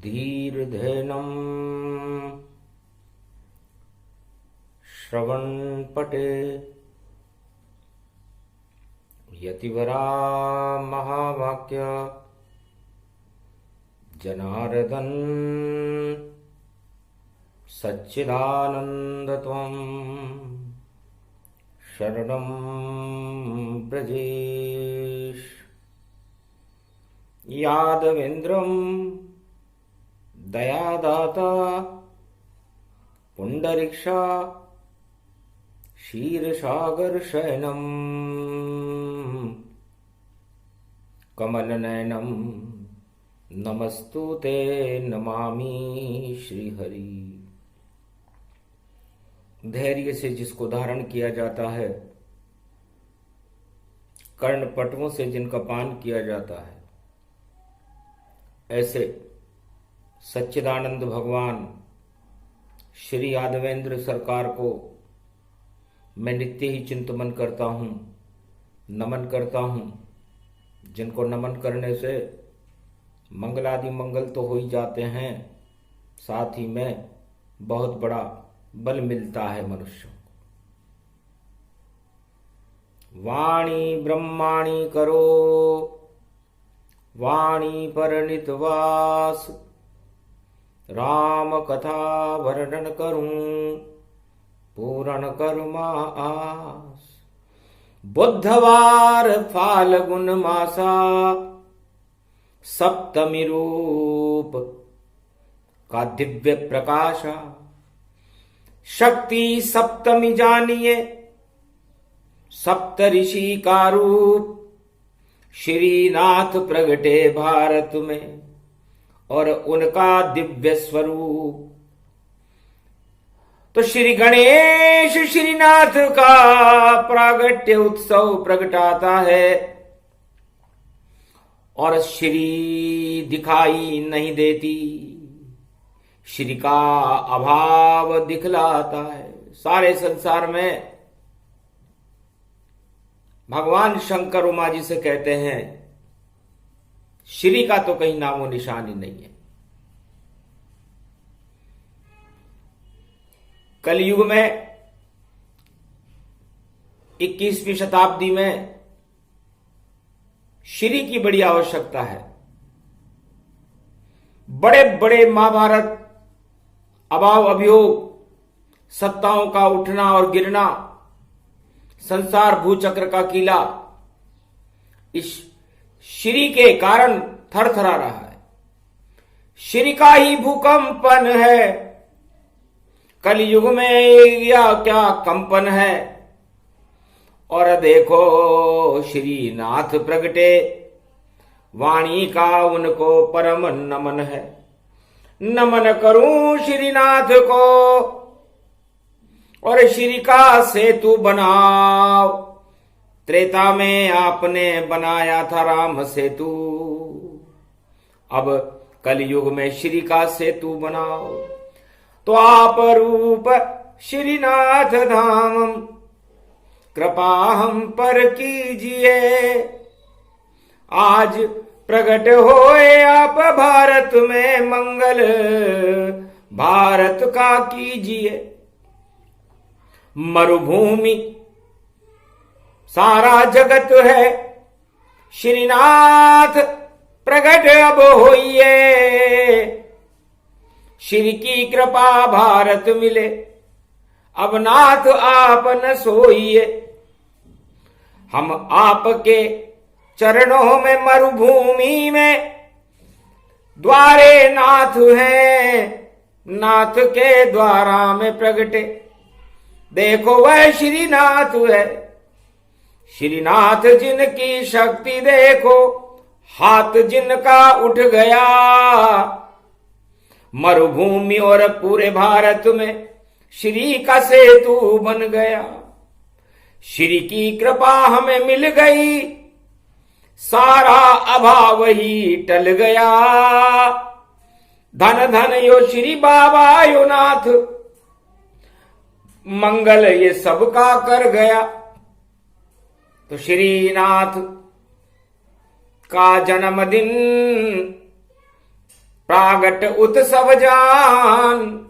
धीर्धेनं श्रवणपटे यतिवरा महावाक्य जनार्दन सच्चिदानन्दत्वं शरणं ब्रजेश। यादवेन्द्रं दयादाता पुंडरीक्षा क्षीरसागर शयनं कमलनयनं नमस्तुते नमामि श्रीहरि। धैर्य से जिसको धारण किया जाता है, कर्णपटुओं से जिनका पान किया जाता है, ऐसे सच्चिदानंद भगवान श्री यादवेंद्र सरकार को मैं नित्य ही चिंतन करता हूँ, नमन करता हूँ, जिनको नमन करने से मंगलादि मंगल तो हो ही जाते हैं, साथ ही में बहुत बड़ा बल मिलता है मनुष्यों को। वाणी ब्रह्माणी करो वाणी परनित वास, राम कथा वर्णन करूं पूर्ण करुमा आस। बुधवार फाल्गुन मासा सप्तमी रूप का दिव्य प्रकाशा, शक्ति सप्तमी जानिए सप्तऋषि का रूप। श्रीनाथ प्रगटे भारत में और उनका दिव्य स्वरूप। तो श्री गणेश श्रीनाथ का प्रागट्य उत्सव प्रगटाता है और श्री दिखाई नहीं देती, श्री का अभाव दिखलाता है। सारे संसार में भगवान शंकर उमा जी से कहते हैं श्री का तो कहीं नामो निशान ही नहीं है। कलयुग में 21वीं शताब्दी में श्री की बड़ी आवश्यकता है। बड़े बड़े महाभारत, अभाव अभियोग, सत्ताओं का उठना और गिरना, संसार भूचक्र का कीला इस श्री के कारण थरथरा रहा है। श्री का ही भूकंपन है। कलयुग में या क्या कंपन है। और देखो श्रीनाथ प्रगटे, वाणी का उनको परम नमन है। नमन करूं श्रीनाथ को और श्री का सेतु बनाओ। त्रेता में आपने बनाया था राम सेतु, अब कलयुग में श्री का सेतु बनाओ। तो आप रूप श्रीनाथ धाम कृपा हम पर कीजिए। आज प्रकट होए आप भारत में, मंगल भारत का कीजिए। मरुभूमि सारा जगत है, श्रीनाथ प्रकट अब होइए। श्री की कृपा भारत मिले, अब नाथ आप न सोइए। हम आपके चरणों में मरुभूमि में द्वारे नाथ हैं, नाथ के द्वारा में प्रगटे। देखो वह श्रीनाथ है, श्रीनाथ जिनकी शक्ति देखो, हाथ जिनका उठ गया। मरुभूमि और पूरे भारत में श्री का सेतु बन गया। श्री की कृपा हमें मिल गई, सारा अभाव ही टल गया। धन धन यो श्री बाबा यो नाथ, मंगल ये सबका कर गया। तो श्रीनाथ का जन्मदिन प्रागट उत्सव जान।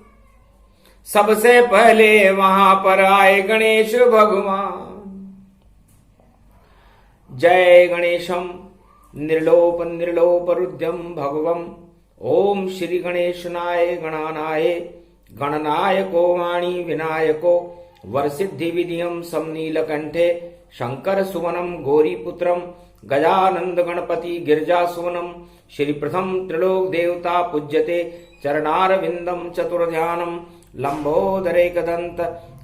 सबसे पहले वहां पर आए गणेश भगवान। जय गणेशम निर्लोप निर्लोप रुद्रम भगवम। ओम श्री गणेशनाय गणानाय गणनायको वाणी विनायको वरसिद्धि विधियम समनीलकंठे शंकर सुवनम गौरीपुत्रम गजानंद गणपति गिरजा सुवनम। श्री प्रथम त्रिलोक देवता पूज्यते चरणारविंदम चतुर्ध्यानम। लंबोदरेकदंत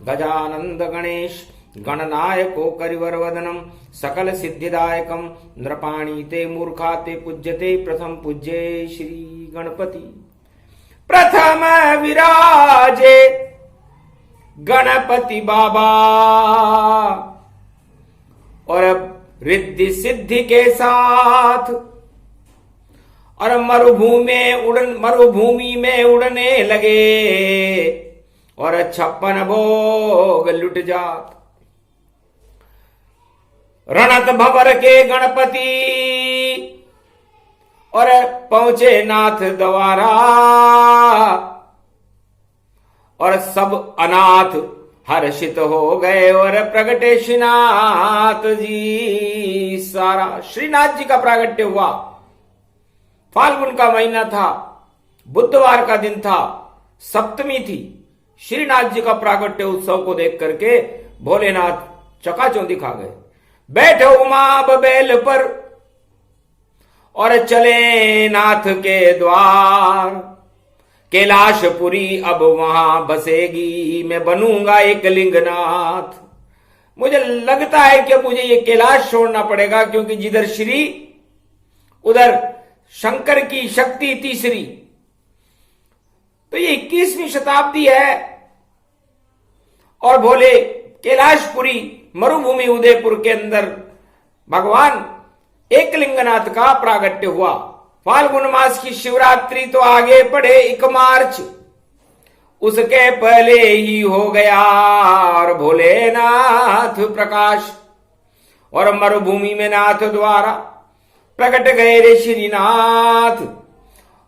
गजानंद गणेश गणनायको करिवर वदनम। सकल सिद्धिदायकम नृपाणी ते मूर्खा ते पूज्यते प्रथम पूज्ये श्री गणपति। प्रथम विराजे गणपति बाबा और रिद्धि सिद्धि के साथ और मरुभूमि में उड़ने लगे और 56 भोग लुट जात। रणत भंवर के गणपति और पहुंचे नाथ द्वारा और सब अनाथ हर्षित हो गए और प्रगटे श्रीनाथ जी सारा। श्रीनाथ जी का प्रागट्य हुआ। फाल्गुन का महीना था, बुधवार का दिन था, सप्तमी थी। श्रीनाथ जी का प्रागट्य उत्सव को देख करके भोलेनाथ चकाचौंधी खा गए। बैठे उमा बबेल पर और चले नाथ के द्वार। कैलाशपुरी अब वहां बसेगी, मैं बनूंगा एक लिंगनाथ। मुझे लगता है कि मुझे ये कैलाश छोड़ना पड़ेगा, क्योंकि जिधर श्री उधर शंकर की शक्ति तीसरी। तो ये 21वीं शताब्दी है और भोले कैलाशपुरी मरुभूमि उदयपुर के अंदर भगवान एकलिंगनाथ का प्रागट्य हुआ। फाल्गुन मास की शिवरात्रि तो आगे पड़े 1 मार्च, उसके पहले ही हो गया और भोलेनाथ प्रकाश। और मरुभूमि में नाथ द्वारा प्रकट गए रे श्रीनाथ।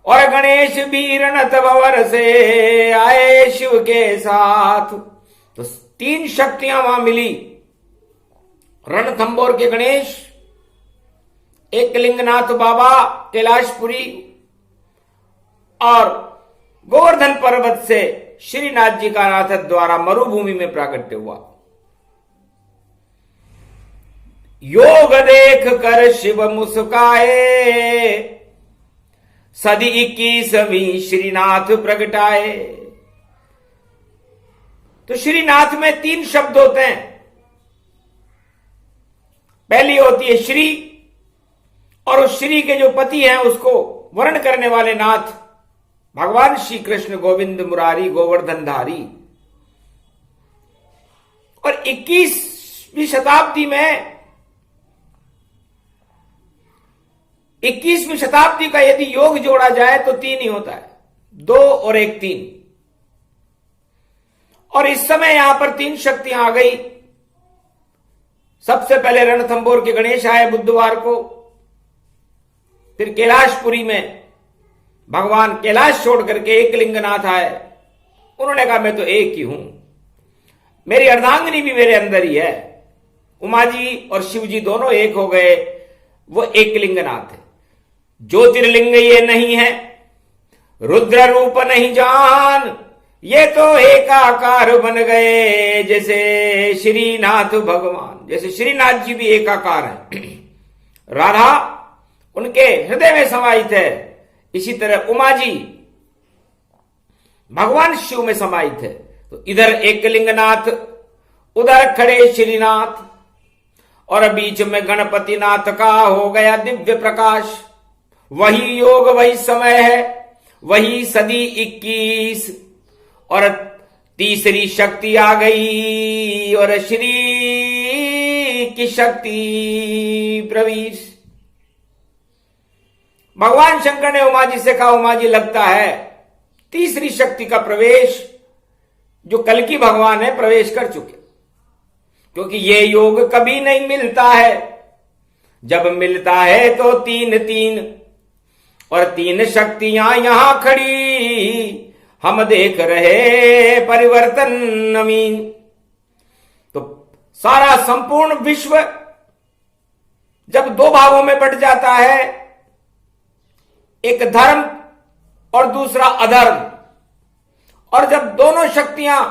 और गणेश भी रणत भंवर से आए शिव के साथ। तो 3 शक्तियां वहां मिली। रणथंबोर के गणेश, एकलिंगनाथ बाबा कैलाशपुरी और गोवर्धन पर्वत से श्रीनाथ जी का नाथ द्वारा मरुभूमि में प्रागट्य हुआ। योग देख कर शिव मुस्काए, सदी 21वीं श्रीनाथ प्रगटाए। तो श्रीनाथ में 3 शब्द होते हैं। पहली होती है श्री, और उस श्री के जो पति हैं उसको वर्ण करने वाले नाथ भगवान श्री कृष्ण गोविंद मुरारी गोवर्धनधारी। और 21वीं शताब्दी में 21वीं शताब्दी का यदि योग जोड़ा जाए तो 3 ही होता है, 2 और 1 3। और इस समय यहां पर 3 शक्तियां आ गई। सबसे पहले रणथंबोर के गणेश आए बुधवार को। फिर कैलाशपुरी में भगवान कैलाश छोड़ करके एकलिंगनाथ आए। उन्होंने कहा मैं तो एक ही हूं, मेरी अर्धांगिनी भी मेरे अंदर ही है। उमा जी और शिव जी दोनों एक हो गए, वो एकलिंगनाथ है। ज्योतिर्लिंग ये नहीं है, रुद्र रूप नहीं जान, ये तो एकाकार बन गए जैसे श्रीनाथ भगवान। जैसे श्रीनाथ जी भी एकाकार हैं, राधा उनके हृदय में समाहित है, इसी तरह उमा जी भगवान शिव में समाहित है। तो इधर एकलिंगनाथ, उधर खड़े श्रीनाथ, और बीच में गणपति नाथ का हो गया दिव्य प्रकाश। वही योग, वही समय है, वही सदी 21। और तीसरी शक्ति आ गई और श्री की शक्ति प्रवेश। भगवान शंकर ने उमा जी से कहा, उमा जी लगता है तीसरी शक्ति का प्रवेश जो कल्कि भगवान है प्रवेश कर चुके, क्योंकि ये योग कभी नहीं मिलता है। जब मिलता है तो 3 3, और 3 शक्तियां यहां खड़ी, हम देख रहे परिवर्तन नवीन। तो सारा संपूर्ण विश्व जब 2 भागों में बंट जाता है, एक धर्म और दूसरा अधर्म, और जब दोनों शक्तियां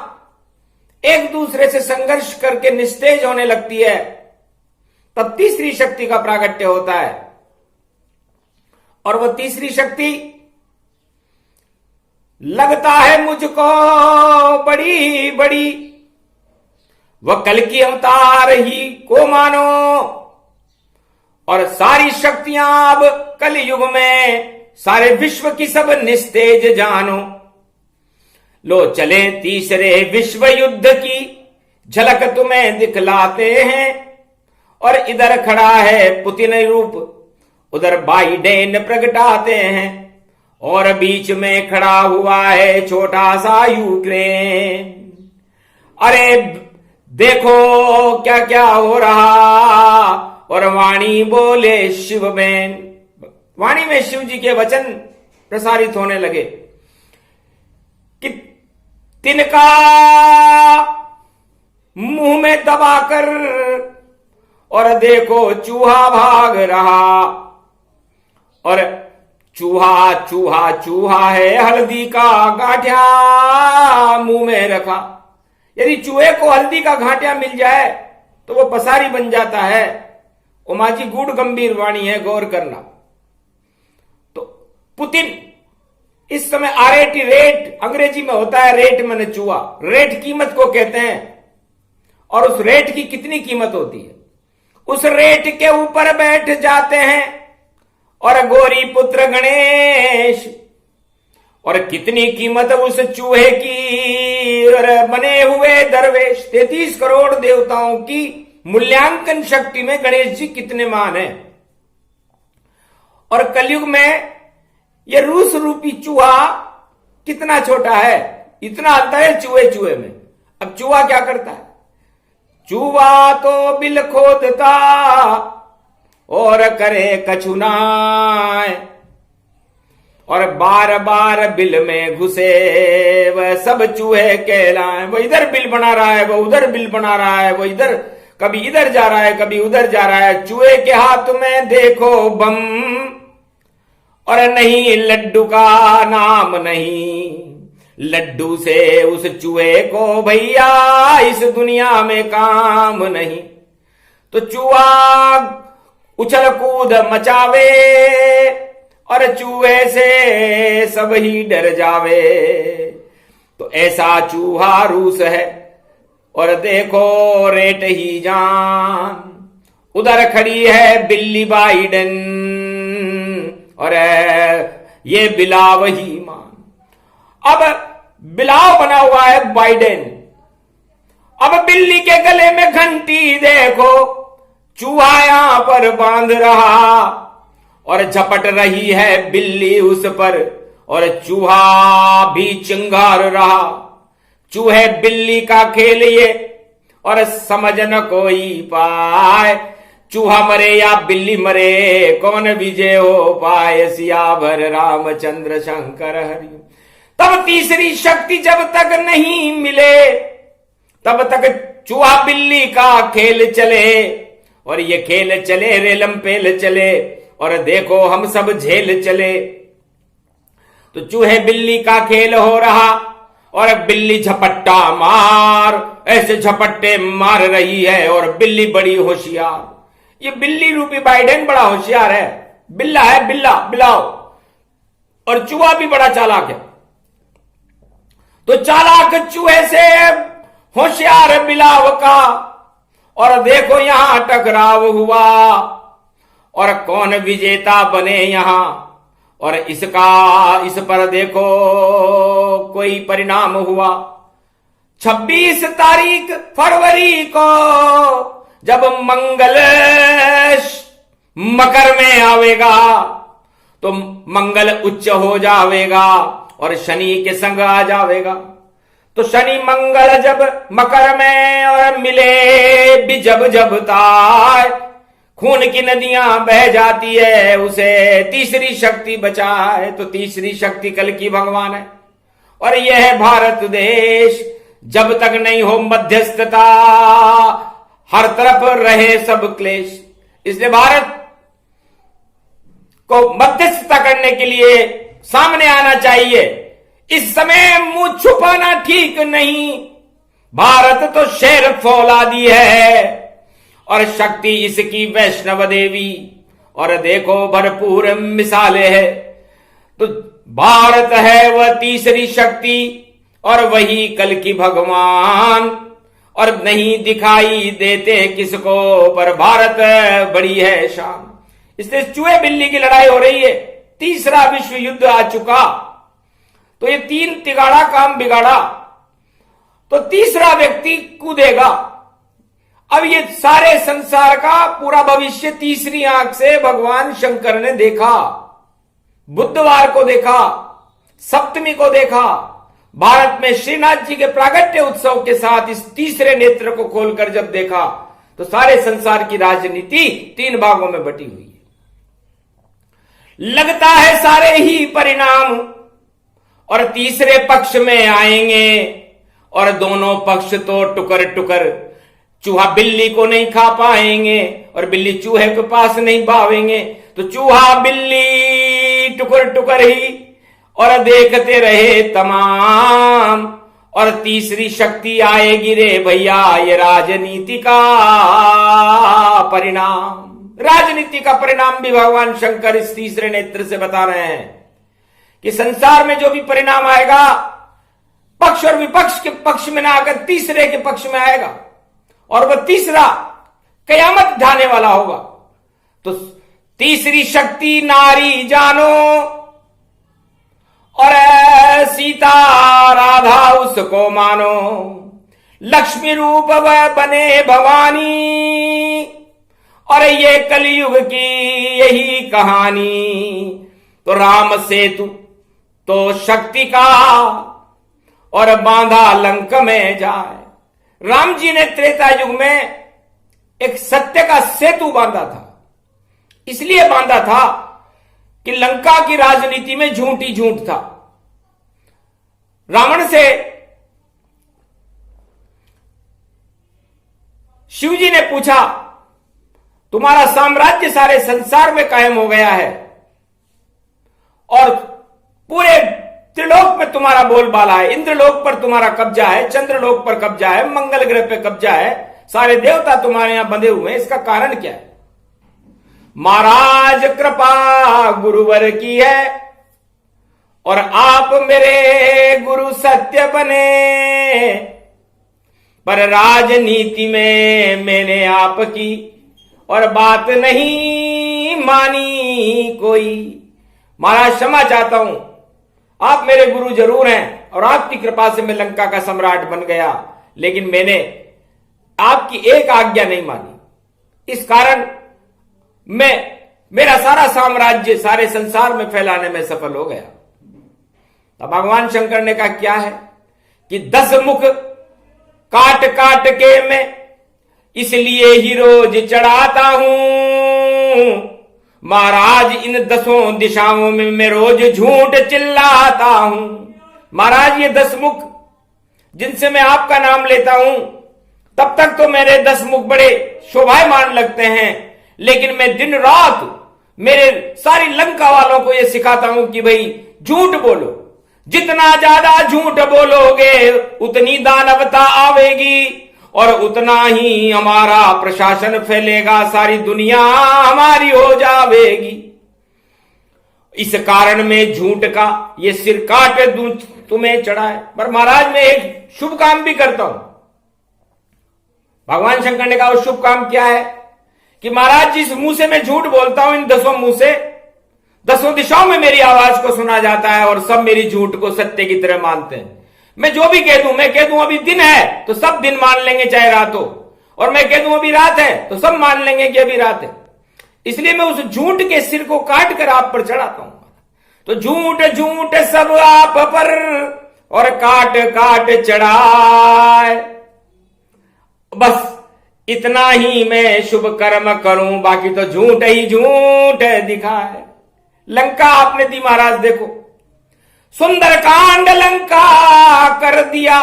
एक दूसरे से संघर्ष करके निस्तेज होने लगती है, तब तीसरी शक्ति का प्रागट्य होता है। और वह तीसरी शक्ति लगता है मुझको बड़ी बड़ी, वह कल की अवतार ही को मानो, और सारी शक्तियां अब कल युग में सारे विश्व की सब निस्तेज जानो। लो चले तीसरे विश्व युद्ध की झलक तुम्हें दिखलाते हैं, और इधर खड़ा है पुतिन रूप, उधर बाइडेन प्रगटाते हैं, और बीच में खड़ा हुआ है छोटा सा यूक्रेन। अरे देखो क्या क्या हो रहा, और वाणी बोले शिव बहन, वाणी में शिव जी के वचन प्रसारित होने लगे कि तिनका मुंह में दबाकर, और देखो चूहा भाग रहा, और चूहा चूहा चूहा है, हल्दी का गांठिया मुंह में रखा। यदि चूहे को हल्दी का गांठिया मिल जाए तो वो पसारी बन जाता है। उमा जी गूढ़ गंभीर वाणी है, गौर करना। तो पुतिन इस समय RAT, रेट अंग्रेजी में होता है, रेट माने चूहा, रेट कीमत को कहते हैं। और उस रेट की कितनी कीमत होती है, उस रेट के ऊपर बैठ जाते हैं और गौरी पुत्र गणेश। और कितनी कीमत उस चूहे की, और बने हुए दरवेश। 33 करोड़ देवताओं की मूल्यांकन शक्ति में गणेश जी कितने मान हैं। और कलयुग में यह रूस रूपी चूहा कितना छोटा है, इतना अंतर है चूहे चूहे में। अब चूहा क्या करता है, चूहा तो बिल खोदता और करे कछुनाए, और बार बार बिल में घुसे वह सब चूहे कहलाए। वो इधर बिल बना रहा है, वो उधर बिल बना रहा है, वो इधर कभी इधर जा रहा है, कभी उधर जा रहा है। चूहे के हाथ में देखो बम, और नहीं लड्डू का नाम नहीं, लड्डू से उस चूहे को भैया इस दुनिया में काम नहीं। तो चूहा उछल कूद मचावे, और चूहे से सब ही डर जावे। तो ऐसा चूहा रूस है, और देखो रेट ही जान। उधर खड़ी है बिल्ली बाइडेन, और ये बिलाव ही मान। अब बिलाव बना हुआ है बाइडेन। अब बिल्ली के गले में घंटी देखो, चूहा यहां पर बांध रहा, और झपट रही है बिल्ली उस पर, और चूहा भी चिंगार रहा। चूहे बिल्ली का खेल ये, और समझ न कोई पाए, चूहा मरे या बिल्ली मरे, कौन विजय हो पाए। सियावर रामचंद्र शंकर हरि। तब तीसरी शक्ति जब तक नहीं मिले, तब तक चूहा बिल्ली का खेल चले, और ये खेल चले रेलम पेल चले, और देखो हम सब झेल चले। तो चूहे बिल्ली का खेल हो रहा, और बिल्ली झपट्टा मार, ऐसे झपट्टे मार रही है, और बिल्ली बड़ी होशियार। ये बिल्ली रूपी बाइडेन बड़ा होशियार है, बिल्ला है, बिल्ला बिलाव। और चूहा भी बड़ा चालाक है। तो चालाक चूहे से होशियार बिलाव का, और देखो यहां टकराव हुआ, और कौन विजेता बने यहां। और इस पर देखो कोई परिणाम हुआ। 26 तारीख फरवरी को जब मंगल मकर में आवेगा, तो मंगल उच्च हो जावेगा, और शनि के संग आ जावेगा। तो शनि मंगल जब मकर में और मिले भी जब ताय, खून की नदियां बह जाती है, उसे तीसरी शक्ति बचाए। तो तीसरी शक्ति कल की भगवान है। और यह है भारत देश। जब तक नहीं हो मध्यस्थता, हर तरफ रहे सब क्लेश। इसलिए भारत को मध्यस्थता करने के लिए सामने आना चाहिए। इस समय मुंह छुपाना ठीक नहीं। भारत तो शेर फौलादी है और शक्ति इसकी वैष्णव देवी, और देखो भरपूर मिसालें है। तो भारत है वह तीसरी शक्ति और वही कल की भगवान, और नहीं दिखाई देते किसको, पर भारत बड़ी है शान। इसलिए चूहे बिल्ली की लड़ाई हो रही है, तीसरा विश्व युद्ध आ चुका। तो ये तीन तिगाड़ा काम बिगाड़ा, तो तीसरा व्यक्ति कूदेगा। अब ये सारे संसार का पूरा भविष्य तीसरी आंख से भगवान शंकर ने देखा। बुधवार को देखा, सप्तमी को देखा। भारत में श्रीनाथ जी के प्रागट्य उत्सव के साथ इस तीसरे नेत्र को खोलकर जब देखा, तो सारे संसार की राजनीति तीन भागों में बटी हुई है। लगता है सारे ही परिणाम और तीसरे पक्ष में आएंगे, और दोनों पक्ष तो टुकर टुकर। चूहा बिल्ली को नहीं खा पाएंगे और बिल्ली चूहे के पास नहीं भावेंगे। तो चूहा बिल्ली टुकर टुकर ही और देखते रहे तमाम। और तीसरी शक्ति आएगी रे भैया, ये राजनीति का परिणाम। राजनीति का परिणाम भी भगवान शंकर इस तीसरे नेत्र से बता रहे हैं कि संसार में जो भी परिणाम आएगा, पक्ष और विपक्ष के पक्ष में ना आकर तीसरे के पक्ष में आएगा, और वह तीसरा कयामत ढाने वाला होगा। तो तीसरी शक्ति नारी जानो, और सीता राधा उसको मानो। लक्ष्मी रूप वह बने भवानी, और ये कलयुग की यही कहानी। तो राम सेतु तो शक्ति का, और बांधा लंक में जाए। राम जी ने त्रेता युग में एक सत्य का सेतु बांधा था। इसलिए बांधा था कि लंका की राजनीति में झूठ ही झूठ था। रावण से शिव जी ने पूछा, तुम्हारा साम्राज्य सारे संसार में कायम हो गया है और पूरे त्रिलोक में तुम्हारा बोलबाला है। इंद्रलोक पर तुम्हारा कब्जा है, चंद्रलोक पर कब्जा है, मंगल ग्रह पे कब्जा है, सारे देवता तुम्हारे यहां बंधे हुए हैं। इसका कारण क्या है? महाराज कृपा गुरुवर की है, और आप मेरे गुरु सत्य बने। पर राजनीति में मैंने आपकी और बात नहीं मानी कोई। महाराज क्षमा चाहता हूं, आप मेरे गुरु जरूर हैं और आपकी कृपा से मैं लंका का सम्राट बन गया, लेकिन मैंने आपकी एक आज्ञा नहीं मानी। इस कारण मेरा सारा साम्राज्य सारे संसार में फैलाने में सफल हो गया। तब भगवान शंकर ने कहा क्या है कि 10 मुख काट काट के मैं इसलिए ही रोज चढ़ाता हूं। महाराज इन 10 दिशाओं में मैं रोज झूठ चिल्लाता हूं। महाराज ये 10 मुख जिनसे मैं आपका नाम लेता हूं, तब तक तो मेरे 10 मुख बड़े शोभायमान लगते हैं, लेकिन मैं दिन रात मेरे सारी लंका वालों को यह सिखाता हूं कि भाई झूठ बोलो। जितना ज्यादा झूठ बोलोगे उतनी दानवता आवेगी और उतना ही हमारा प्रशासन फैलेगा, सारी दुनिया हमारी हो जावेगी। इस कारण में झूठ का ये सिर काट दूं तुम्हें चढ़ाए। पर महाराज मैं एक शुभ काम भी करता हूं। भगवान शंकर ने कहा वो शुभ काम क्या है कि महाराज जिस मुंह से मैं झूठ बोलता हूं, इन 10 मुंह से 10 दिशाओं में मेरी आवाज को सुना जाता है और सब मेरी झूठ को सत्य की तरह मानते हैं। मैं जो भी कह दूं, मैं कह दूं अभी दिन है तो सब दिन मान लेंगे चाहे रात हो, और मैं कह दूं अभी रात है तो सब मान लेंगे कि अभी रात है। इसलिए मैं उस झूठ के सिर को काट कर आप पर चढ़ाता हूं। तो झूठ झूठ सब आप पर और काट काट चढ़ाए। बस इतना ही मैं शुभ कर्म करूं, बाकी तो झूठ ही झूठ दिखा है। लंका आपने दी महाराज, देखो सुंदर कांड लंका कर दिया,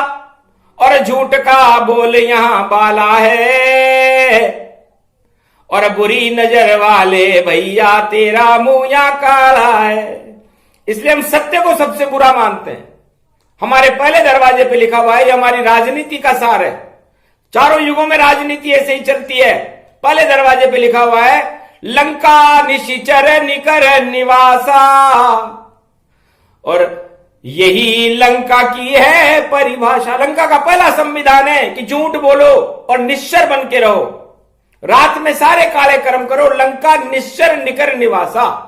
और झूठ का बोल यहां बाला है, और बुरी नजर वाले भैया तेरा मुंह या काला है। इसलिए हम सत्य को सबसे बुरा मानते हैं। हमारे पहले दरवाजे पे लिखा हुआ है, ये हमारी राजनीति का सार है। चारों युगों में राजनीति ऐसे ही चलती है। पहले दरवाजे पे लिखा हुआ है, लंका निशिचर निकर निवासा, और यही लंका की है परिभाषा। लंका का पहला संविधान है कि झूठ बोलो और निश्चर बन के रहो, रात में सारे काले कर्म करो। लंका निश्चर निकर निवासा।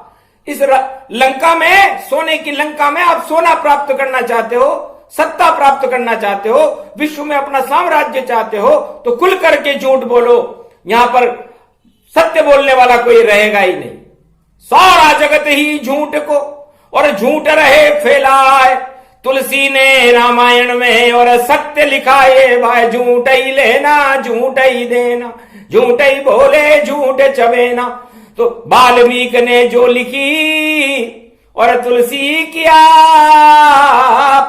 इस लंका में, सोने की लंका में आप सोना प्राप्त करना चाहते हो, सत्ता प्राप्त करना चाहते हो, विश्व में अपना साम्राज्य चाहते हो, तो खुल करके झूठ बोलो। यहां पर सत्य बोलने वाला कोई रहेगा ही नहीं। सारा जगत ही झूठ को और झूठ रहे फैलाए। तुलसी ने रामायण में और सत्य लिखा ये भाई, झूठ ही लेना झूठ ही देना, झूठ ही बोले झूठ चबेना। तो वाल्मीकि ने जो लिखी और तुलसी किया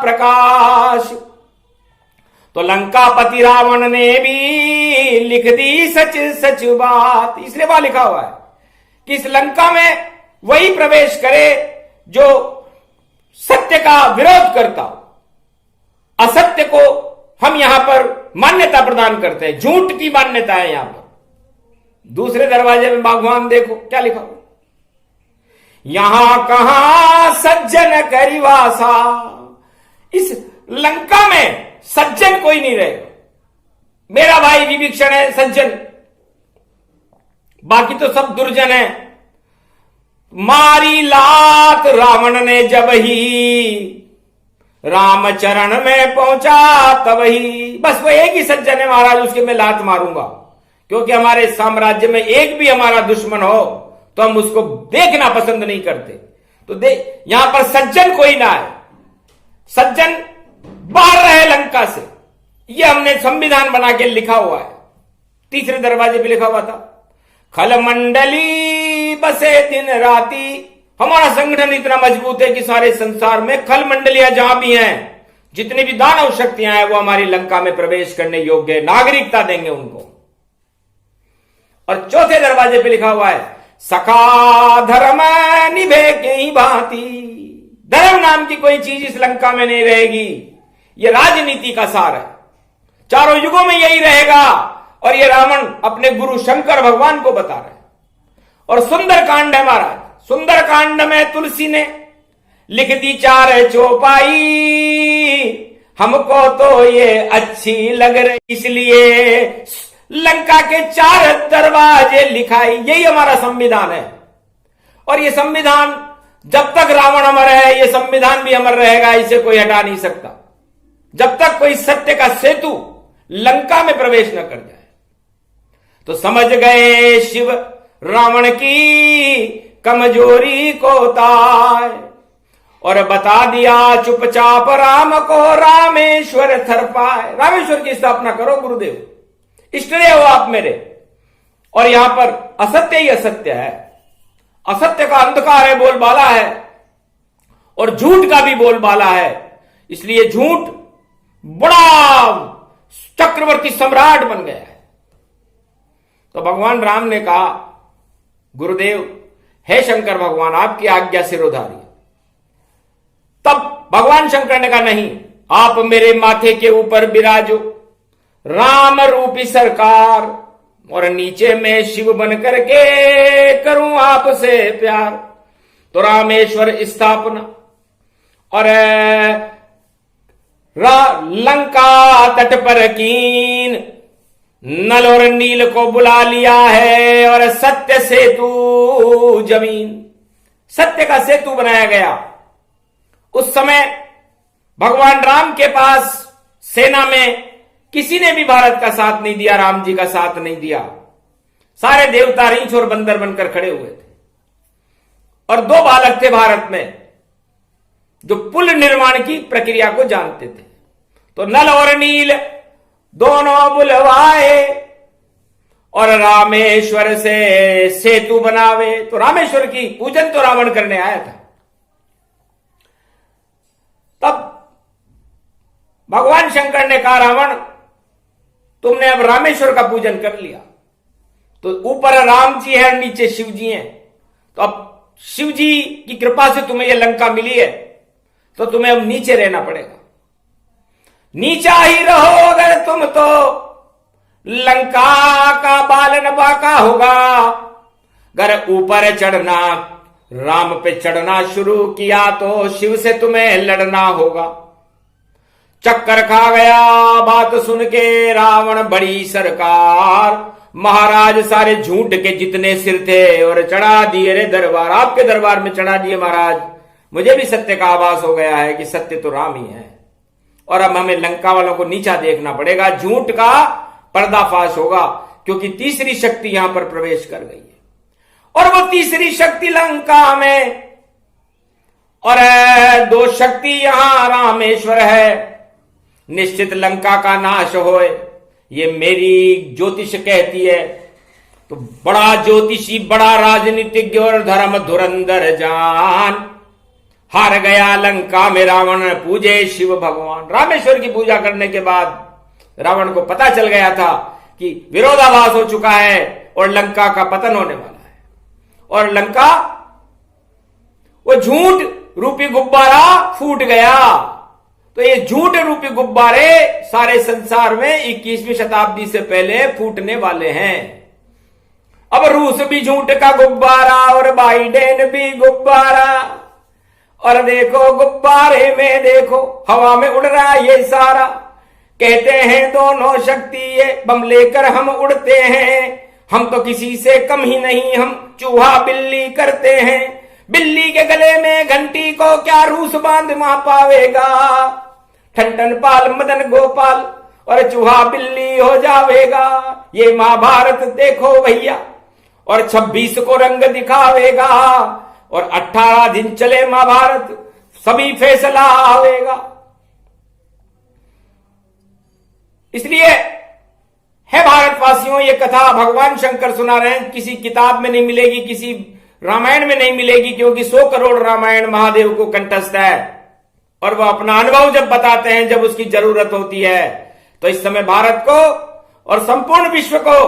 प्रकाश, तो लंकापति रावण ने भी लिख दी सच सच बात। इसलिए वहां लिखा हुआ है कि इस लंका में वही प्रवेश करे जो सत्य का विरोध करता हो। असत्य को हम यहां पर मान्यता प्रदान करते हैं, झूठ की मान्यता है यहां पर। दूसरे दरवाजे में भगवान देखो क्या लिखा हुआ, यहां कहां सज्जन करिवासा। इस लंका में सज्जन कोई नहीं रहेगा। मेरा भाई विभीषण है सज्जन, बाकी तो सब दुर्जन है। मारी लात रावण ने जब ही राम चरण में पहुंचा तब ही। बस वो एक ही सज्जन है महाराज, उसके मैं लात मारूंगा, क्योंकि हमारे साम्राज्य में एक भी हमारा दुश्मन हो तो हम उसको देखना पसंद नहीं करते। तो यहां पर सज्जन कोई ना है, सज्जन बाहर रहे लंका से। यह हमने संविधान बना के लिखा हुआ है। तीसरे दरवाजे पे लिखा हुआ था, खल मंडली बसे दिन राती। हमारा संगठन इतना मजबूत है कि सारे संसार में खल मंडलियां जहां भी हैं, जितनी भी दानव शक्तियां हैं, वो हमारी लंका में प्रवेश करने योग्य है, नागरिकता देंगे उनको। और चौथे दरवाजे पे लिखा हुआ है, सखा धर्म निभे के भांति। धर्म नाम की कोई चीज इस लंका में नहीं रहेगी। यह राजनीति का सार है, चारों युगों में यही रहेगा। और ये रावण अपने गुरु शंकर भगवान को बता रहे हैं। और सुंदर कांड है महाराज, सुंदर कांड में तुलसी ने लिख दी 4 चौपाई। हमको तो ये अच्छी लग रही, इसलिए लंका के 4 दरवाजे लिखाई। यही हमारा संविधान है। और ये संविधान जब तक रावण अमर है, ये संविधान भी अमर रहेगा, इसे कोई हटा नहीं सकता, जब तक कोई सत्य का सेतु लंका में प्रवेश न कर जाए। तो समझ गए शिव रावण की कमजोरी को ताय, और बता दिया चुपचाप राम को रामेश्वर थर पाए। रामेश्वर की स्थापना करो गुरुदेव, इष्टदेव हो आप मेरे। और यहां पर असत्य ही असत्य है, असत्य का अंधकार है, बोलबाला है, और झूठ का भी बोलबाला है। इसलिए झूठ बड़ा चक्रवर्ती सम्राट बन गया है। तो भगवान राम ने कहा, गुरुदेव हे शंकर भगवान, आपकी आज्ञा सिरोधारी। तब भगवान शंकर ने कहा, नहीं, आप मेरे माथे के ऊपर विराजो, राम रूपी सरकार, और नीचे मैं शिव बन करके करूं आपसे प्यार। तो रामेश्वर स्थापना और लंका तट पर कीन, नल और नील को बुला लिया है, और सत्य सेतु जमीन, सत्य का सेतु बनाया गया। उस समय भगवान राम के पास सेना में किसी ने भी भारत का साथ नहीं दिया, राम जी का साथ नहीं दिया। सारे देवता रीछ और बंदर बनकर खड़े हुए थे। और 2 बालक थे भारत में जो पुल निर्माण की प्रक्रिया को जानते थे। तो नल और नील दोनों बुलवाए, और रामेश्वर से सेतु बनावे। तो रामेश्वर की पूजन तो रावण करने आया था। तब भगवान शंकर ने कहा, रावण तुमने अब रामेश्वर का पूजन कर लिया, तो ऊपर राम जी है और नीचे शिव जी हैं, तो अब शिव जी की कृपा से तुम्हें यह लंका मिली है, तो तुम्हें अब नीचे रहना पड़ेगा। नीचा ही रहो अगर तुम, तो लंका का बालन बाका होगा। अगर ऊपर चढ़ना, राम पे चढ़ना शुरू किया, तो शिव से तुम्हें लड़ना होगा। चक्कर खा गया बात सुन के रावण बड़ी सरकार। महाराज सारे झूठ के जितने सिर थे और चढ़ा दिए रे दरबार, आपके दरबार में चढ़ा दिए महाराज। मुझे भी सत्य का आभास हो गया है कि सत्य तो राम ही है, और अब हमें लंका वालों को नीचा देखना पड़ेगा। झूठ का पर्दाफाश होगा, क्योंकि तीसरी शक्ति यहां पर प्रवेश कर गई है, और वो तीसरी शक्ति लंका में, और दो शक्ति यहां रामेश्वर है। निश्चित लंका का नाश होए, ये मेरी ज्योतिष कहती है। तो बड़ा ज्योतिषी, बड़ा राजनीतिज्ञ और धर्म धुरंधर जान, हार गया लंका में रावण, पूजे शिव भगवान। रामेश्वर की पूजा करने के बाद रावण को पता चल गया था कि विरोधाभास हो चुका है और लंका का पतन होने वाला है, और लंका वो झूठ रूपी गुब्बारा फूट गया। तो ये झूठ रूपी गुब्बारे सारे संसार में 21वीं शताब्दी से पहले फूटने वाले हैं। अब रूस भी झूठ का गुब्बारा और बाइडेन भी गुब्बारा, और देखो गुब्बारे में देखो हवा में उड़ रहा ये सारा। कहते हैं दोनों शक्ति ये बम लेकर हम उड़ते हैं, हम तो किसी से कम ही नहीं, हम चूहा बिल्ली करते हैं। बिल्ली के गले में घंटी को क्या रूस बांध मा पावेगा। ठंडन पाल मदन गोपाल और चूहा बिल्ली हो जावेगा। ये महाभारत देखो भैया, और 26 को रंग दिखावेगा, और 18 दिन चले महाभारत, सभी फैसला आवेगा। इसलिए है भारतवासियों, ये कथा भगवान शंकर सुना रहे हैं, किसी किताब में नहीं मिलेगी, किसी रामायण में नहीं मिलेगी, क्योंकि 100 करोड़ रामायण महादेव को कंठस्थ है, और वह अपना अनुभव जब बताते हैं, जब उसकी जरूरत होती है। तो इस समय भारत को और संपूर्ण विश्व को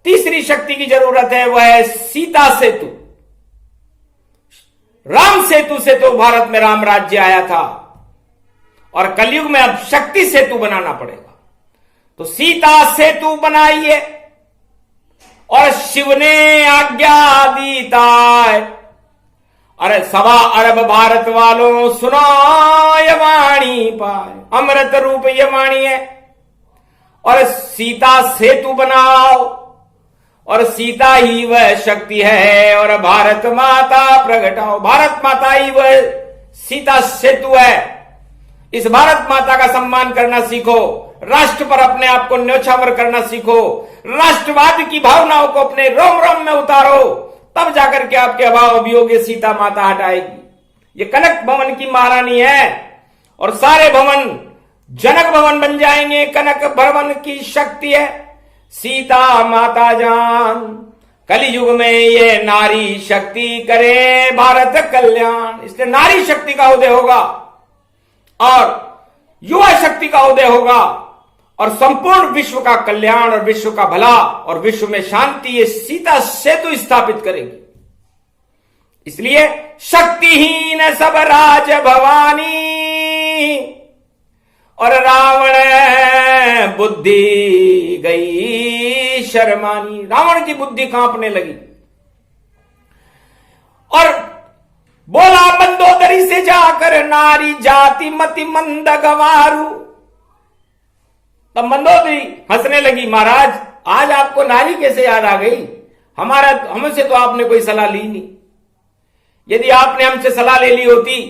तीसरी शक्ति की जरूरत है, वह है सीता सेतु। राम सेतु से तो भारत में राम राज्य आया था, और कलयुग में अब शक्ति सेतु बनाना पड़ेगा। तो सीता सेतु बनाइए, और शिव ने आज्ञा दीता है। अरे 1.25 अरब भारत वालों सुनो ये वाणी पाए, अमृत रूप ये वाणी है। और सीता सेतु बनाओ, और सीता ही वह शक्ति है, और भारत माता प्रगटाओ। भारत माता ही वह सीता सेतु है। इस भारत माता का सम्मान करना सीखो, राष्ट्र पर अपने आप को न्योछावर करना सीखो, राष्ट्रवाद की भावनाओं को अपने रोम रोम में उतारो, तब जाकर के आपके अभाव अभियोग सीता माता हटाएगी। ये कनक भवन की महारानी है, और सारे भवन जनक भवन बन जाएंगे। कनक भवन की शक्ति है सीता माता जान। कलयुग में ये नारी शक्ति करे भारत कल्याण। इसलिए नारी शक्ति का उदय होगा, और युवा शक्ति का उदय होगा, और संपूर्ण विश्व का कल्याण और विश्व का भला और विश्व में शांति ये सीता सेतु स्थापित करेगी। इसलिए शक्तिहीन सब राज भवानी, और रावण बुद्धि गई शर्मानी। रावण की बुद्धि कांपने लगी, और बोला मंदोदरी से जाकर, नारी जाति मति मंद गवारू। तब मंदोदरी हंसने लगी, महाराज आज आपको नारी कैसे याद आ गई? हमसे तो आपने कोई सलाह ली नहीं। यदि आपने हमसे सलाह ले ली होती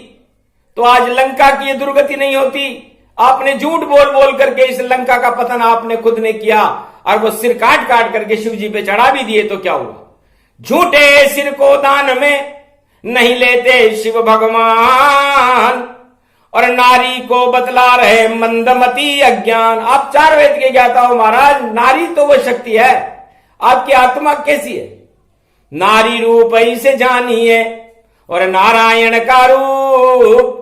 तो आज लंका की ये दुर्गति नहीं होती। आपने झूठ बोल बोल करके इस लंका का पतन आपने खुद ने किया, और वो सिर काट काट करके शिव जी पे चढ़ा भी दिए तो क्या हुआ? झूठे सिर को दान में नहीं लेते शिव भगवान, और नारी को बतला रहे मंदमती अज्ञान। आप 4 वेद के ज्ञाता हो महाराज, नारी तो वो शक्ति है। आपकी आत्मा कैसी है? नारी रूप ऐसे जानिए और नारायण का रूप।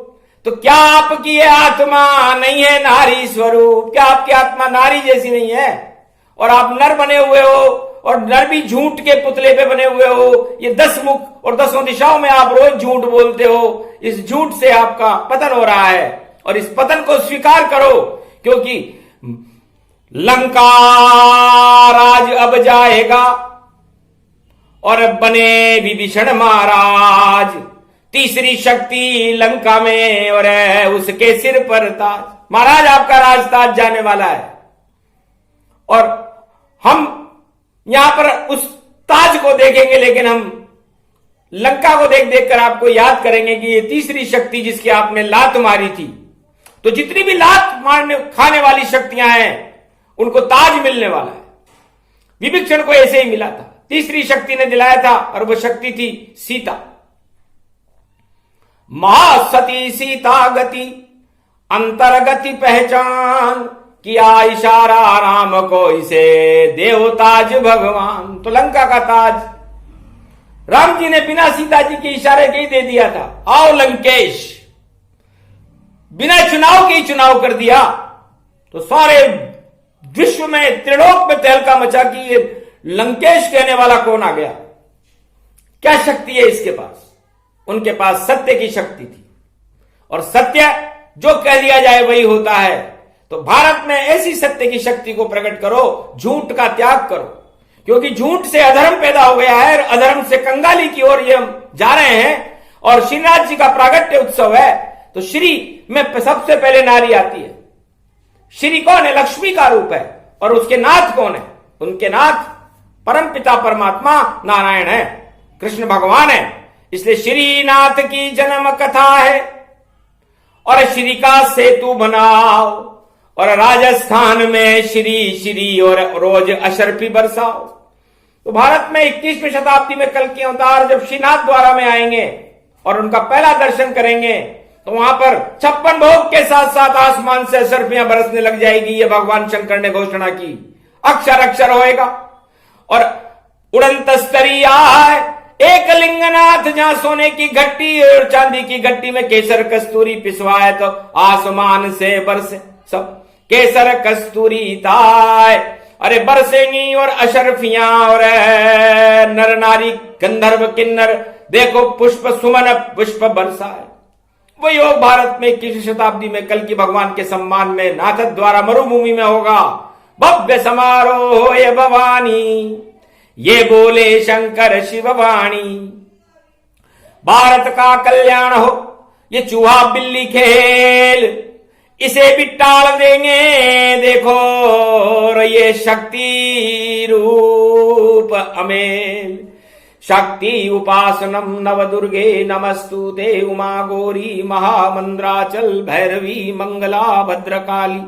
तो क्या आपकी ये आत्मा नहीं है नारी स्वरूप? क्या आपकी आत्मा नारी जैसी नहीं है? और आप नर बने हुए हो, और नर भी झूठ के पुतले पे बने हुए हो। ये 10 मुख और 10 दिशाओं में आप रोज झूठ बोलते हो। इस झूठ से आपका पतन हो रहा है, और इस पतन को स्वीकार करो, क्योंकि लंका राज अब जाएगा और बने विभीषण महाराज। तीसरी शक्ति लंका में और है उसके सिर पर ताज। महाराज आपका राजताज जाने वाला है, और हम यहां पर उस ताज को देखेंगे, लेकिन हम लंका को देख देख कर आपको याद करेंगे कि ये तीसरी शक्ति जिसकी आपने लात मारी थी। तो जितनी भी लात मारने खाने वाली शक्तियां हैं उनको ताज मिलने वाला है। विभीषण को ऐसे ही मिला था, तीसरी शक्ति ने दिलाया था, और वो शक्ति थी सीता। महासती सीता गति अंतर्गति पहचान, किया इशारा राम को इसे देवताज भगवान। तो लंका का ताज राम जी ने बिना सीता जी के इशारे के ही दे दिया था। आओ लंकेश, बिना चुनाव के ही चुनाव कर दिया। तो सारे विश्व में त्रिलोक में तहलका मचा कि ये लंकेश कहने वाला कौन आ गया, क्या शक्ति है इसके पास। उनके पास सत्य की शक्ति थी, और सत्य जो कह दिया जाए वही होता है। तो भारत में ऐसी सत्य की शक्ति को प्रकट करो, झूठ का त्याग करो, क्योंकि झूठ से अधर्म पैदा हो गया है, और अधर्म से कंगाली की ओर ये हम जा रहे हैं। और श्रीनाथ जी का प्रागट्य उत्सव है, तो श्री में सबसे पहले नारी आती है। श्री कौन है? लक्ष्मी का रूप है। और उसके नाथ कौन है? उनके नाथ परमपिता परमात्मा नारायण है, कृष्ण भगवान है। इसलिए श्रीनाथ की जन्म कथा है, और श्री का सेतु बनाओ, और राजस्थान में श्री श्री और रोज अशर्फी बरसाओ। तो भारत में 21वीं शताब्दी में कल के अवतार जब श्रीनाथ द्वारा में आएंगे और उनका पहला दर्शन करेंगे, तो वहां पर 56 भोग के साथ साथ आसमान से अशर्फियां बरसने लग जाएगी। ये भगवान शंकर ने घोषणा की। अक्षर अक्षर होएगा, और उड़ंत स्तरी आए एक लिंगनाथ, जहां सोने की घट्टी और चांदी की घट्टी में केसर कस्तूरी पिसवाए, तो आसमान से बरसे सब केसर कस्तूरी ताय। अरे बरसेंगी और अशर्फियां और नर नारी गंधर्व किन्नर, देखो पुष्प सुमन पुष्प बरसाए। वो योग भारत में 21वीं शताब्दी में कल की भगवान के सम्मान में नाथ द्वारा मरुभूमि में होगा। भव्य समारोह हो ये भवानी, ये बोले शंकर शिववाणी। भारत का कल्याण हो, ये चूहा बिल्ली खेल, इसे भी टाल देंगे देखो ये शक्ति रूप अमेल। शक्ति उपासनम नव दुर्गे नमस्तुते, उमा गौरी महामंद्राचल भैरवी मंगला भद्रकाली।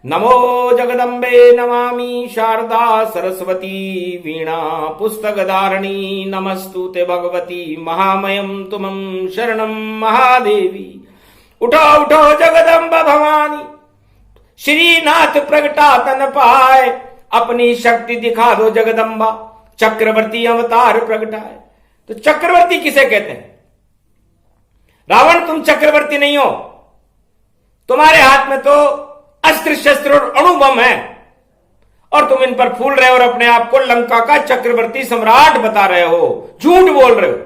नमो जगदम्बे नमामि शारदा सरस्वती, वीणा पुस्तक धारिणी नमस्तुते भगवती। महामयम तुमं शरणं महादेवी। उठो उठो जगदम्बा भवानी, श्रीनाथ प्रगटा तन पाए, अपनी शक्ति दिखा दो जगदम्बा, चक्रवर्ती अवतार प्रगटाए। तो चक्रवर्ती किसे कहते हैं? रावण तुम चक्रवर्ती नहीं हो, तुम्हारे हाथ में तो अस्त्र शस्त्र और अणुबम है, और तुम इन पर फूल रहे हो और अपने आप को लंका का चक्रवर्ती सम्राट बता रहे हो, झूठ बोल रहे हो।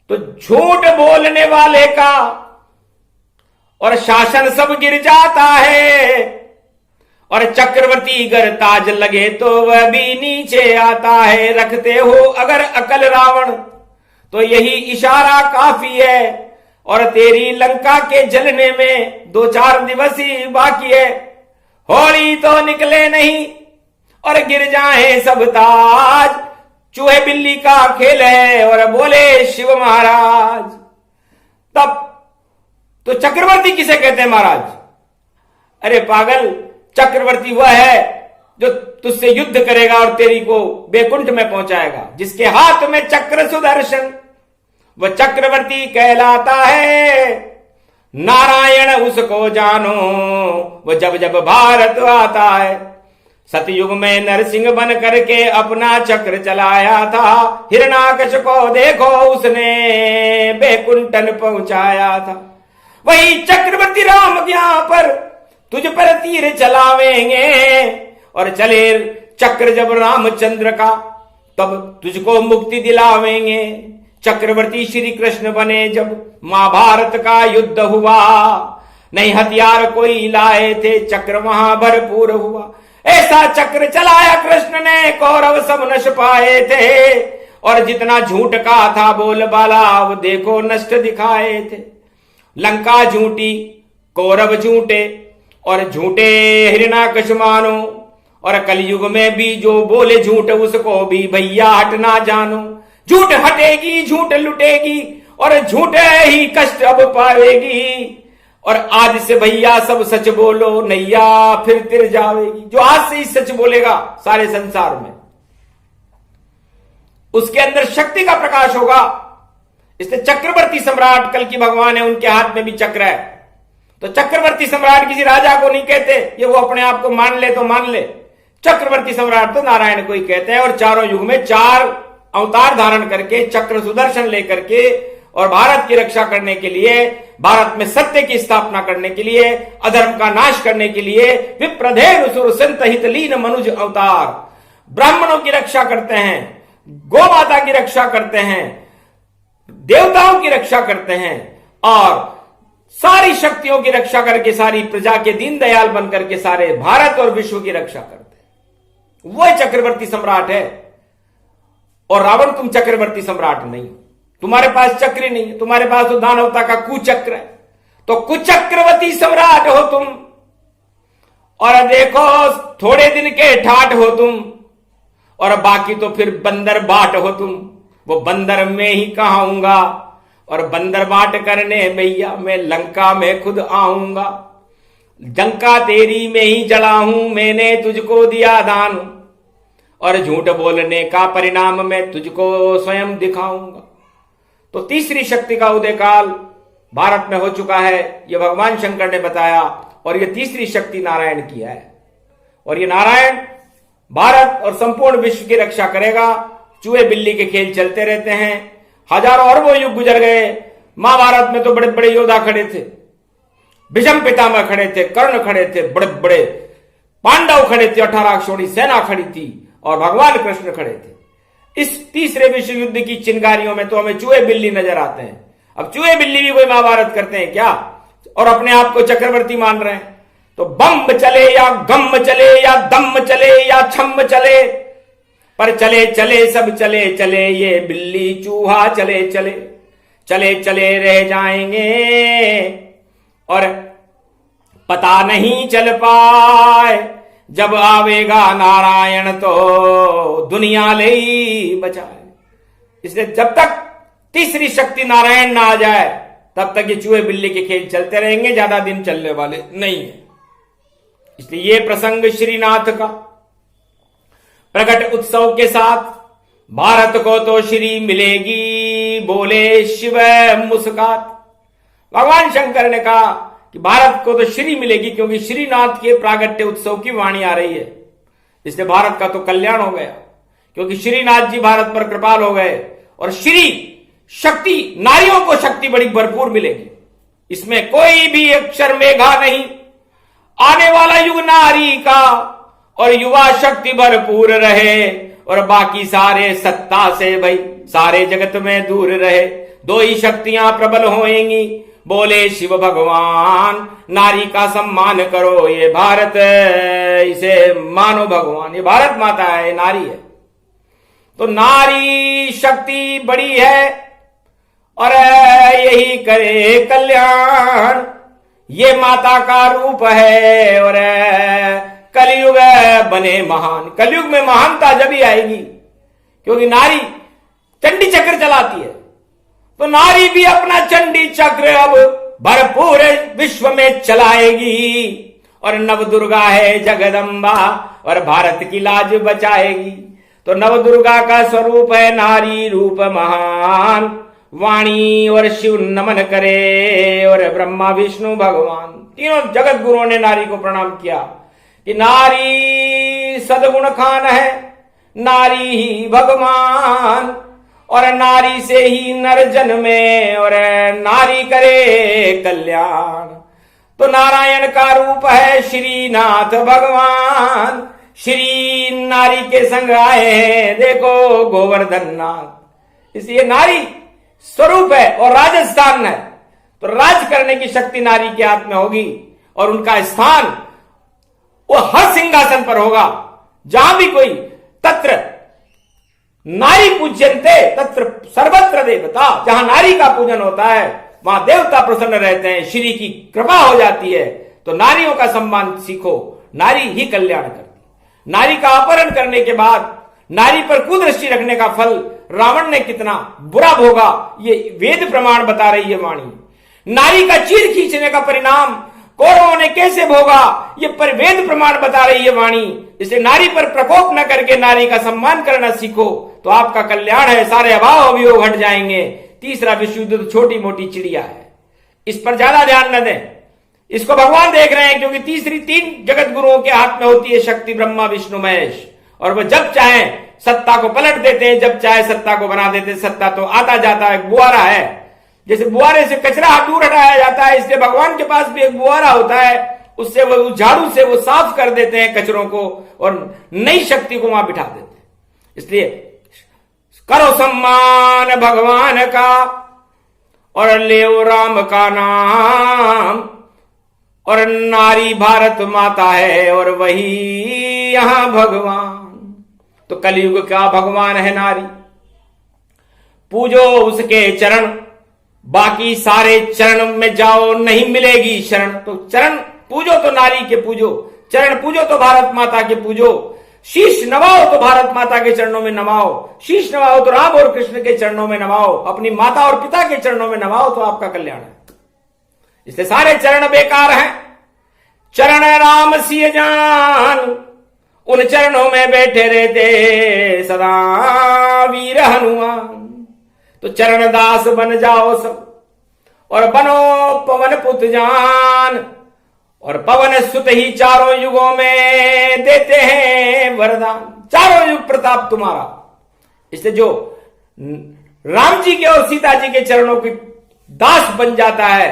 तो झूठ बोलने वाले का और शासन सब गिर जाता है, और चक्रवर्ती गर ताज लगे तो वह भी नीचे आता है। रखते हो अगर अकल रावण, तो यही इशारा काफी है, और तेरी लंका के जलने में 2-4 दिवस ही बाकी है। होली तो निकले नहीं और गिर जाए सब ताज, चूहे बिल्ली का खेल है और बोले शिव महाराज। तब तो चक्रवर्ती किसे कहते हैं महाराज? अरे पागल, चक्रवर्ती वह है जो तुझसे युद्ध करेगा और तेरी को बैकुंठ में पहुंचाएगा, जिसके हाथ में चक्र सुदर्शन, वह चक्रवर्ती कहलाता है। नारायण उसको जानो, वो जब जब भारत आता है। सतयुग में नरसिंह बन करके अपना चक्र चलाया था। हिरणाकश को देखो उसने बैकुंठन पहुंचाया था। वही चक्रवर्ती राम यहाँ पर तुझ पर तीर चलावेंगे और चले चक्र जब रामचंद्र का तब तुझको मुक्ति दिलावेंगे। चक्रवर्ती श्री कृष्ण बने जब महाभारत का युद्ध हुआ, नहीं हथियार कोई लाए थे, चक्र वहां भरपूर हुआ। ऐसा चक्र चलाया कृष्ण ने, कौरव सब नश पाए थे। और जितना झूठ का था बोलबाला अब देखो नष्ट दिखाए थे। लंका झूठी, कौरव झूठे और झूठे हिरणाकश मानो। और कलयुग में भी जो बोले झूठ उसको भी भैया हटना जानो। झूठ हटेगी, झूठ लुटेगी और झूठे ही कष्ट अब पाएगी। और आज से भैया सब सच बोलो, नैया फिर तिर जावेगी। जो आज से ही सच बोलेगा सारे संसार में, उसके अंदर शक्ति का प्रकाश होगा। इसलिए चक्रवर्ती सम्राट कल की भगवान है, उनके हाथ में भी चक्र है। तो चक्रवर्ती सम्राट किसी राजा को नहीं कहते, ये वो अपने आप को मान ले तो मान ले। चक्रवर्ती सम्राट तो नारायण को ही कहते हैं। और चारों युग में 4 अवतार धारण करके, चक्र सुदर्शन लेकर के और भारत की रक्षा करने के लिए, भारत में सत्य की स्थापना करने के लिए, अधर्म का नाश करने के लिए विप्रधेर सुर संत हित लीन मनुज अवतार। ब्राह्मणों की रक्षा करते हैं, गौ माता की रक्षा करते हैं, देवताओं की रक्षा करते हैं और सारी शक्तियों की रक्षा करके सारी प्रजा के दीनदयाल बनकर के सारे भारत और विश्व की रक्षा करते हैं। वह चक्रवर्ती सम्राट है। और रावण तुम चक्रवर्ती सम्राट नहीं, तुम्हारे पास चक्र ही नहीं है, तुम्हारे पास तो दानवता का कुचक्र है। तो कुचक्रवती सम्राट हो तुम। और देखो थोड़े दिन के ठाट हो तुम और बाकी तो फिर बंदर बाट हो तुम। वो बंदर में ही कहाऊंगा और बंदर बाट करने भैया मैं लंका में खुद आऊंगा। लंका तेरी में ही जला हूं, मैंने तुझको दिया दान और झूठ बोलने का परिणाम मैं तुझको स्वयं दिखाऊंगा। तो तीसरी शक्ति का उदय काल भारत में हो चुका है, यह भगवान शंकर ने बताया। और यह तीसरी शक्ति नारायण की है। और ये नारायण भारत और संपूर्ण विश्व की रक्षा करेगा। चूहे बिल्ली के खेल चलते रहते हैं, हजारों अरबों युग गुजर गए। महाभारत में तो बड़े बड़े योद्धा खड़े थे, भीष्म पितामह खड़े थे, कर्ण खड़े थे, बड़े बड़े पांडव खड़े थे, 18 अक्षौहिणी सेना खड़ी थी और भगवान कृष्ण खड़े थे। इस तीसरे विश्व युद्ध की चिंगारियों में तो हमें चूहे बिल्ली नजर आते हैं। अब चूहे बिल्ली भी कोई महाभारत करते हैं क्या? और अपने आप को चक्रवर्ती मान रहे हैं। तो बम चले या गम चले या दम चले या छम चले, पर चले चले सब चले चले, ये बिल्ली चूहा चले चले चले चले रह जाएंगे और पता नहीं चल पाए। जब आवेगा नारायण तो दुनिया ले ही बचाए। इसलिए जब तक तीसरी शक्ति नारायण ना आ जाए तब तक ये चूहे बिल्ली के खेल चलते रहेंगे, ज्यादा दिन चलने वाले नहीं है। इसलिए ये प्रसंग श्रीनाथ का प्रकट उत्सव के साथ भारत को तो श्री मिलेगी, बोले शिव मुस्कात। भगवान शंकर ने कहा कि भारत को तो श्री मिलेगी क्योंकि श्रीनाथ के प्रागट्य उत्सव की वाणी आ रही है। इसलिए भारत का तो कल्याण हो गया क्योंकि श्रीनाथ जी भारत पर कृपाल हो गए। और श्री शक्ति, नारियों को शक्ति बड़ी भरपूर मिलेगी, इसमें कोई भी अक्षर मेघा नहीं। आने वाला युग नारी का और युवा शक्ति भरपूर रहे और बाकी सारे सत्ता से भाई सारे जगत में दूर रहे। 2 ही शक्तियां प्रबल होएंगी, बोले शिव भगवान। नारी का सम्मान करो, ये भारत इसे मानो भगवान। ये भारत माता है, ये नारी है। तो नारी शक्ति बड़ी है और यही करे कल्याण। ये माता का रूप है और कलयुग बने महान। कलयुग में महानता जब ही आएगी क्योंकि नारी चंडी चक्र चलाती है। तो नारी भी अपना चंडी चक्र अब भरपूर विश्व में चलाएगी और नव दुर्गा है जगदम्बा और भारत की लाज बचाएगी। तो नव दुर्गा का स्वरूप है नारी रूप महान। वाणी और शिव नमन करे और ब्रह्मा विष्णु भगवान, तीनों जगत गुरुओं ने नारी को प्रणाम किया कि नारी सदगुण खान है, नारी ही भगवान, और नारी से ही नर जन्मे, और नारी करे कल्याण। तो नारायण का रूप है श्रीनाथ भगवान, श्री नारी के संग आए हैं देखो गोवर्धन नाथ। इसलिए नारी स्वरूप है और राजस्थान है, तो राज करने की शक्ति नारी के हाथ में होगी, और उनका स्थान वो हर सिंहासन पर होगा। जहां भी कोई तत्र नारी पूज्यन्ते तत्र सर्वत्र देवता, जहां नारी का पूजन होता है वहां देवता प्रसन्न रहते हैं, श्री की कृपा हो जाती है। तो नारियों का सम्मान सीखो, नारी ही कल्याण करती। नारी का अपहरण करने के बाद नारी पर कुदृष्टि रखने का फल रावण ने कितना बुरा भोगा, ये वेद प्रमाण बता रही है वाणी। नारी का चीर खींचने का परिणाम कौरवों ने कैसे भोगा, ये पर वेद प्रमाण बता रही है वाणी। इसलिए नारी पर प्रकोप न करके नारी का सम्मान करना सीखो, तो आपका कल्याण है, सारे अभाव अभियोग हट जाएंगे। तीसरा विश्व युद्ध तो छोटी मोटी चिड़िया है, इस पर ज्यादा ध्यान न दें। इसको भगवान देख रहे हैं, क्योंकि तीसरी तीन जगत गुरुओं के हाथ में होती है शक्ति, ब्रह्मा विष्णु महेश, और वह जब चाहे सत्ता को पलट देते हैं, जब चाहे सत्ता को बना देते हैं। सत्ता तो आता जाता है, बुआरा है, जैसे बुआरे से कचरा दूर हटाया जाता है, इसलिए भगवान के पास भी एक बुआरा होता है, उससे वो झाड़ू से वो साफ कर देते हैं कचरों को और नई शक्ति को वहां बिठा देते हैं। इसलिए करो सम्मान भगवान का और ले राम का नाम, और नारी भारत माता है और वही यहां भगवान। तो कलयुग का भगवान है नारी, पूजो उसके चरण, बाकी सारे चरण में जाओ नहीं मिलेगी शरण। तो चरण पूजो तो नारी के पूजो, चरण पूजो तो भारत माता के पूजो, शीश नवाओ तो भारत माता के चरणों में नवाओ, शीश नवाओ तो राम और कृष्ण के चरणों में नवाओ, अपनी माता और पिता के चरणों में नवाओ, तो आपका कल्याण है। इसलिए सारे चरण बेकार हैं। चरण राम सिय जान, उन चरणों में बैठे रहते सदा वीर हनुमान। तो चरण दास बन जाओ सब, और बनो पवन पुत जान, और पवन सुत ही चारों युगों में देते हैं वरदान। चारों युग प्रताप तुम्हारा। इसलिए जो राम जी के और सीता जी के चरणों की दास बन जाता है,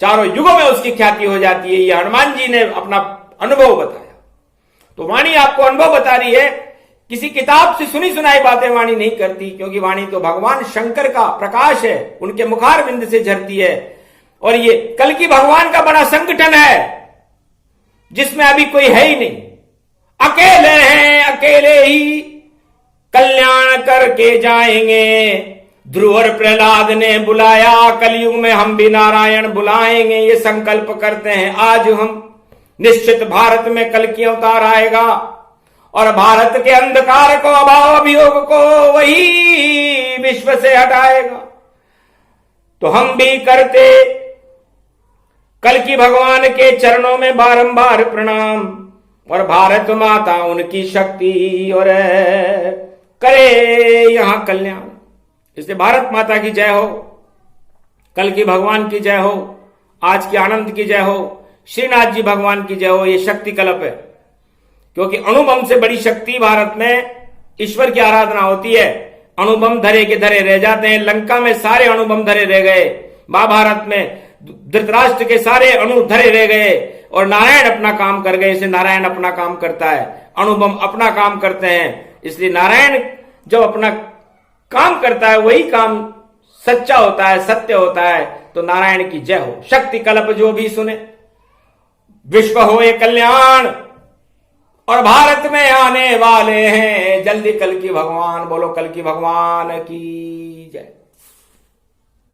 चारों युगों में उसकी ख्याति हो जाती है। ये हनुमान जी ने अपना अनुभव बताया। तो वाणी आपको अनुभव बता रही है, किसी किताब से सुनी सुनाई बातें वाणी नहीं करती, क्योंकि वाणी तो भगवान शंकर का प्रकाश है, उनके मुखार बिंद से झरती है। और ये कल की भगवान का बड़ा संगठन है, जिसमें अभी कोई है ही नहीं, अकेले हैं, अकेले ही कल्याण करके जाएंगे। ध्रुव और प्रहलाद ने बुलाया, कलयुग में हम भी नारायण बुलाएंगे। ये संकल्प करते हैं आज हम, निश्चित भारत में कल की अवतार आएगा, और भारत के अंधकार को, अभाव अभियोग को वही विश्व से हटाएगा। तो हम भी करते कल की भगवान के चरणों में बारंबार प्रणाम, और भारत माता उनकी शक्ति और करे यहां कल्याण। इसलिए भारत माता की जय हो, कल की भगवान की जय हो, आज की आनंद की जय हो, श्रीनाथ जी भगवान की जय हो। ये शक्ति कल्प है, क्योंकि अणुबम से बड़ी शक्ति भारत में ईश्वर की आराधना होती है। अणुबम धरे के धरे रह जाते हैं, लंका में सारे अणुबम धरे रह गए, महाभारत में धृतराष्ट्र के सारे अणु धरे रह गए, और नारायण अपना काम कर गए। इसलिए नारायण अपना काम करता है, अणुबम अपना काम करते हैं। इसलिए नारायण जब अपना काम करता है, वही काम सच्चा होता है, सत्य होता है। तो नारायण की जय हो। शक्ति कल्प जो भी सुने, विश्व होए कल्याण, और भारत में आने वाले हैं जल्दी कल की भगवान। बोलो कल की भगवान की जय।